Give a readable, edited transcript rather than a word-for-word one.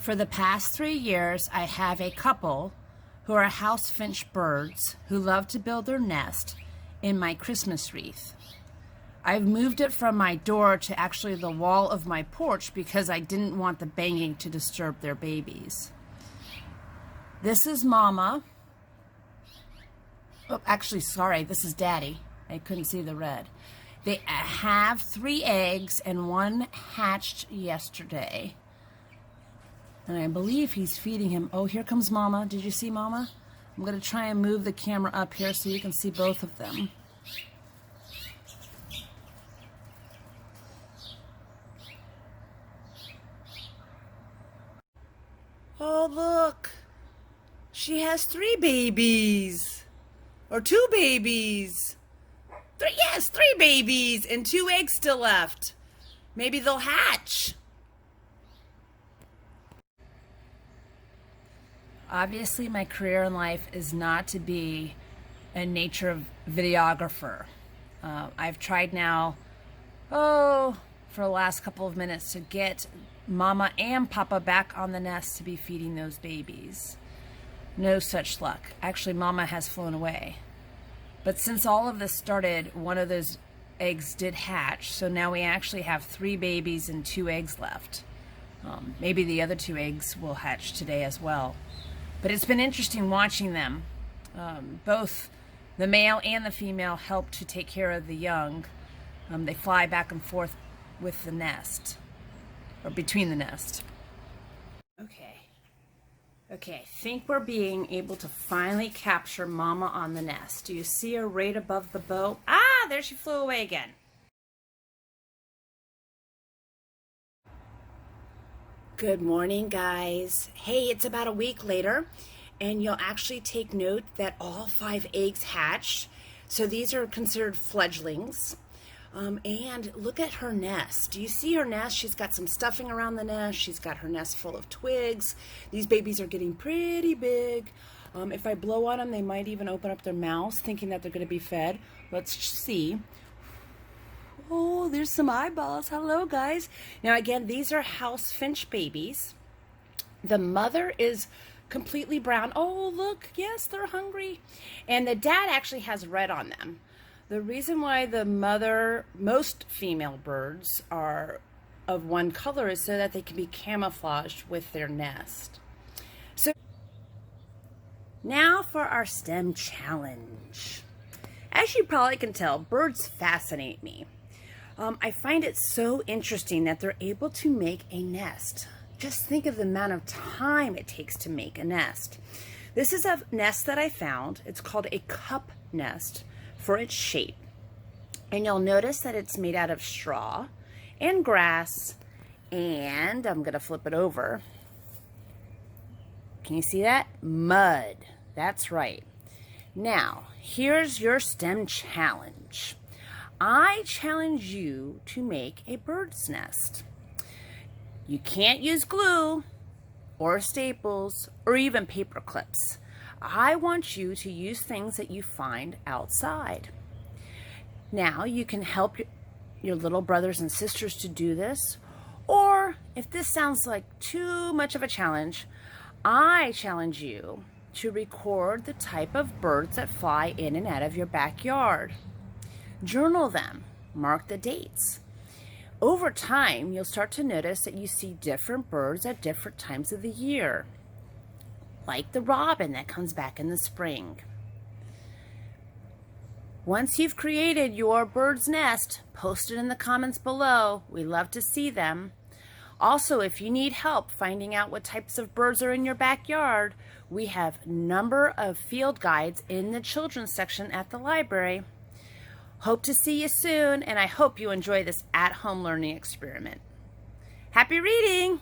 For the past 3 years, I have a couple who are house finch birds who love to build their nest in my Christmas wreath. I've moved it from my door to actually the wall of my porch because I didn't want the banging to disturb their babies. This is Mama. Oh, actually, sorry, this is Daddy. I couldn't see the red. They have 3 eggs and 1 hatched yesterday. And I believe he's feeding him. Oh, here comes Mama. Did you see Mama? I'm going to try and move the camera up here so you can see both of them. Oh, look. She has 3 babies. Or 2 babies. Yes, 3 babies and 2 eggs still left. Maybe they'll hatch. Obviously, my career in life is not to be a nature videographer. I've tried now, for the last couple of minutes to get Mama and Papa back on the nest to be feeding those babies. No such luck. Actually, Mama has flown away. But since all of this started, one of those eggs did hatch. So now we actually have 3 babies and 2 eggs left. Maybe the other 2 eggs will hatch today as well. But it's been interesting watching them. Both the male and the female help to take care of the young. They fly back and forth with the nest, or between the nest. Okay, I think we're being able to finally capture Mama on the nest. Do you see her right above the boat? Ah, there she flew away again. Good morning, guys. Hey, it's about a week later, and you'll actually take note that all 5 eggs hatched. So these are considered fledglings. And look at her nest. Do you see her nest? She's got some stuffing around the nest. She's got her nest full of twigs. These babies are getting pretty big. If I blow on them, they might even open up their mouths thinking that they're going to be fed. Let's see. Oh, there's some eyeballs. Hello, guys. Now, again, these are house finch babies. The mother is completely brown. Oh, look. Yes, they're hungry. And the dad actually has red on them. The reason why the mother, most female birds are of one color is so that they can be camouflaged with their nest. So now for our STEM challenge. As you probably can tell, birds fascinate me. I find it so interesting that they're able to make a nest. Just think of the amount of time it takes to make a nest. This is a nest that I found. It's called a cup nest for its shape. And you'll notice that it's made out of straw and grass, and I'm gonna flip it over. Can you see that? Mud. That's right. Now, here's your STEM challenge. I challenge you to make a bird's nest. You can't use glue or staples or even paper clips. I want you to use things that you find outside. Now, you can help your little brothers and sisters to do this, or if this sounds like too much of a challenge, I challenge you to record the type of birds that fly in and out of your backyard. Journal them, mark the dates. Over time, you'll start to notice that you see different birds at different times of the year, like the robin that comes back in the spring. Once you've created your bird's nest, post it in the comments below. We love to see them. Also, if you need help finding out what types of birds are in your backyard, we have a number of field guides in the children's section at the library. Hope to see you soon, and I hope you enjoy this at-home learning experiment. Happy reading!